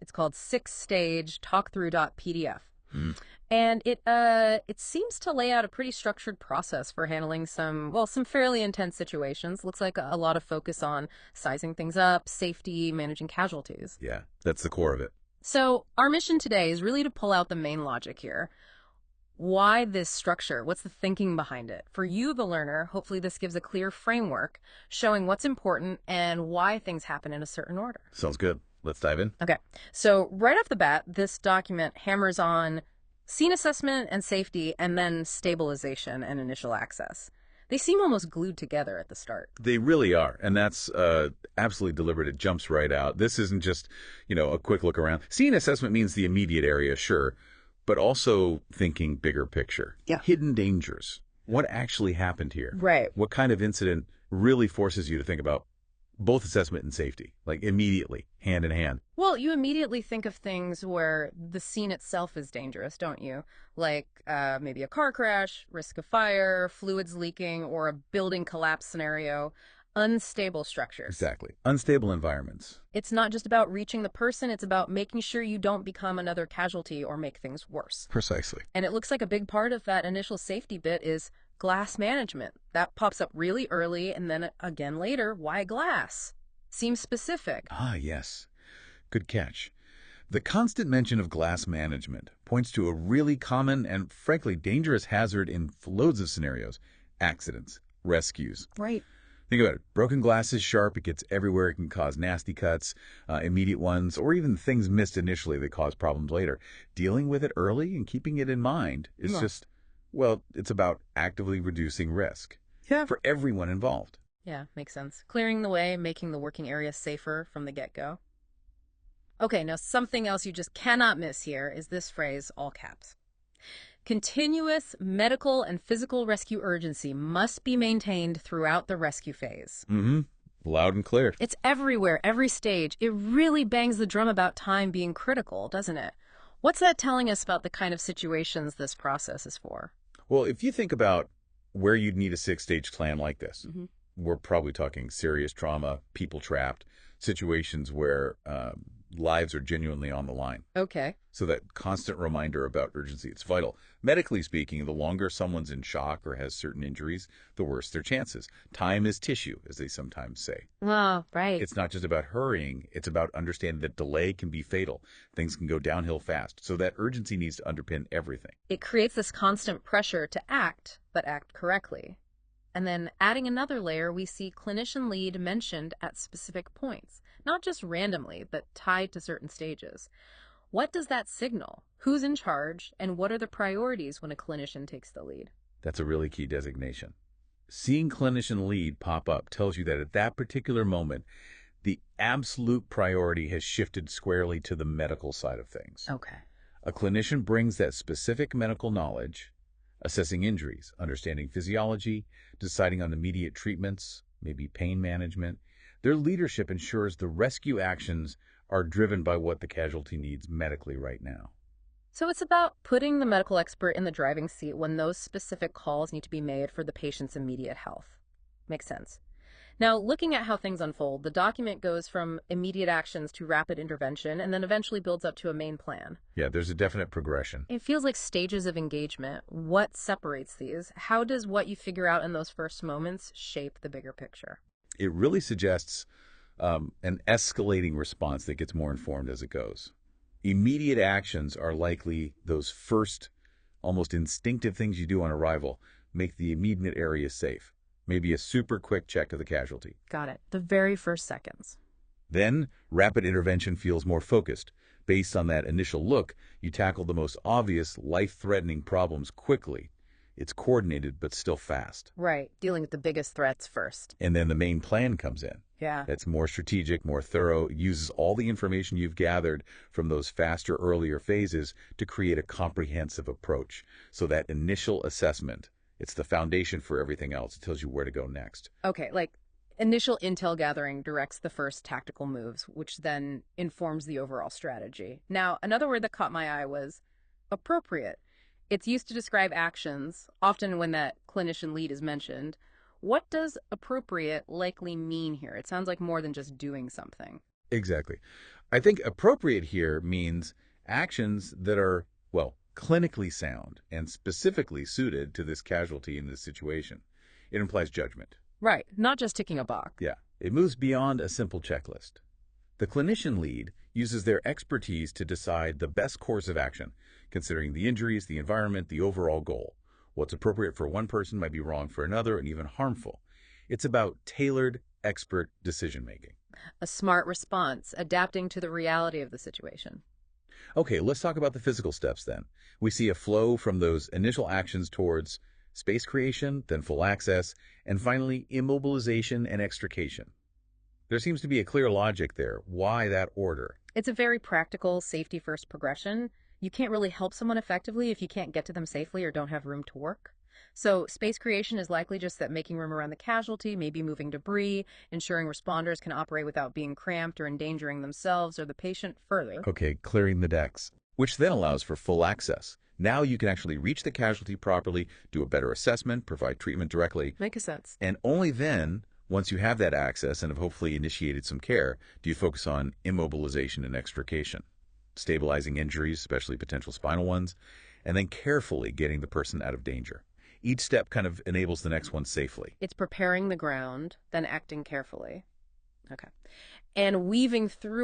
It's called six-stage talkthrough.pdf. Hmm. And it seems to lay out a pretty structured process for handling some fairly intense situations. Looks like a lot of focus on sizing things up, safety, managing casualties. Yeah, that's the core of it. So our mission today is really to pull out the main logic here. Why this structure? What's the thinking behind it? For you, the learner, hopefully this gives a clear framework showing what's important and why things happen in a certain order. Sounds good. Let's dive in. Okay, so right off the bat, this document hammers on scene assessment and safety, and then stabilization and initial access. They seem almost glued together at the start. They really are, and that's absolutely deliberate. It jumps right out. This isn't just, a quick look around. Scene assessment means the immediate area, sure, but also thinking bigger picture. Yeah. Hidden dangers. What actually happened here? Right. What kind of incident really forces you to think about both assessment and safety, like immediately, hand in hand? Well, you immediately think of things where the scene itself is dangerous, don't you? Like maybe a car crash, risk of fire, fluids leaking, or a building collapse scenario. Unstable structures. Exactly. Unstable environments. It's not just about reaching the person, it's about making sure you don't become another casualty or make things worse. Precisely. And it looks like a big part of that initial safety bit is glass management. That pops up really early, and then again later. Why glass? Seems specific. Ah, yes. Good catch. The constant mention of glass management points to a really common and frankly dangerous hazard in loads of scenarios: accidents, rescues. Right. Think about it. Broken glass is sharp. It gets everywhere. It can cause nasty cuts, immediate ones, or even things missed initially that cause problems later. Dealing with it early and keeping it in mind is it's about actively reducing risk for everyone involved. Yeah, makes sense. Clearing the way, making the working area safer from the get-go. Okay, now something else you just cannot miss here is this phrase, all caps. Continuous medical and physical rescue urgency must be maintained throughout the rescue phase. Mm-hmm. Loud and clear. It's everywhere, every stage. It really bangs the drum about time being critical, doesn't it? What's that telling us about the kind of situations this process is for? Well, if you think about where you'd need a six-stage plan like this, Mm-hmm. we're probably talking serious trauma, people trapped, situations where lives are genuinely on the line. Okay. So that constant reminder about urgency, it's vital. Medically speaking, the longer someone's in shock or has certain injuries, the worse their chances. Time is tissue, as they sometimes say. Oh, right. It's not just about hurrying. It's about understanding that delay can be fatal. Things can go downhill fast. So that urgency needs to underpin everything. It creates this constant pressure to act, but act correctly. And then adding another layer, we see clinician lead mentioned at specific points, not just randomly, but tied to certain stages. What does that signal? Who's in charge, and what are the priorities when a clinician takes the lead? That's a really key designation. Seeing clinician lead pop up tells you that at that particular moment, the absolute priority has shifted squarely to the medical side of things. Okay. A clinician brings that specific medical knowledge, assessing injuries, understanding physiology, deciding on immediate treatments, maybe pain management. Their leadership ensures the rescue actions are driven by what the casualty needs medically right now. So it's about putting the medical expert in the driving seat when those specific calls need to be made for the patient's immediate health. Makes sense. Now, looking at how things unfold, the document goes from immediate actions to rapid intervention and then eventually builds up to a main plan. Yeah, there's a definite progression. It feels like stages of engagement. What separates these? How does what you figure out in those first moments shape the bigger picture? It really suggests an escalating response that gets more informed as it goes. Immediate actions are likely those first, almost instinctive things you do on arrival, make the immediate area safe. Maybe a super quick check of the casualty. Got it. The very first seconds. Then, rapid intervention feels more focused. Based on that initial look, you tackle the most obvious, life-threatening problems quickly. It's coordinated, but still fast. Right. Dealing with the biggest threats first. And then the main plan comes in. Yeah. That's more strategic, more thorough. It uses all the information you've gathered from those faster, earlier phases to create a comprehensive approach. So that initial assessment, it's the foundation for everything else. It tells you where to go next. Okay, like initial intel gathering directs the first tactical moves, which then informs the overall strategy. Now, another word that caught my eye was appropriate. It's used to describe actions, often when that clinician lead is mentioned. What does appropriate likely mean here? It sounds like more than just doing something. Exactly. I think appropriate here means actions that are, well, clinically sound and specifically suited to this casualty in this situation. It implies judgment. Right, not just ticking a box. Yeah, it moves beyond a simple checklist. The clinician lead uses their expertise to decide the best course of action, considering the injuries, the environment, the overall goal. What's appropriate for one person might be wrong for another and even harmful. It's about tailored, expert decision-making. A smart response, adapting to the reality of the situation. Okay, let's talk about the physical steps then. We see a flow from those initial actions towards space creation, then full access, and finally immobilization and extrication. There seems to be a clear logic there. Why that order? It's a very practical, safety-first progression. You can't really help someone effectively if you can't get to them safely or don't have room to work. So space creation is likely just that making room around the casualty, maybe moving debris, ensuring responders can operate without being cramped or endangering themselves or the patient further. Okay, clearing the decks, which then allows for full access. Now you can actually reach the casualty properly, do a better assessment, provide treatment directly, Makes sense. and only then, once you have that access and have hopefully initiated some care, do you focus on immobilization and extrication, stabilizing injuries, especially potential spinal ones, and then carefully getting the person out of danger. Each step kind of enables the next one safely. It's preparing the ground, then acting carefully. Okay. And weaving through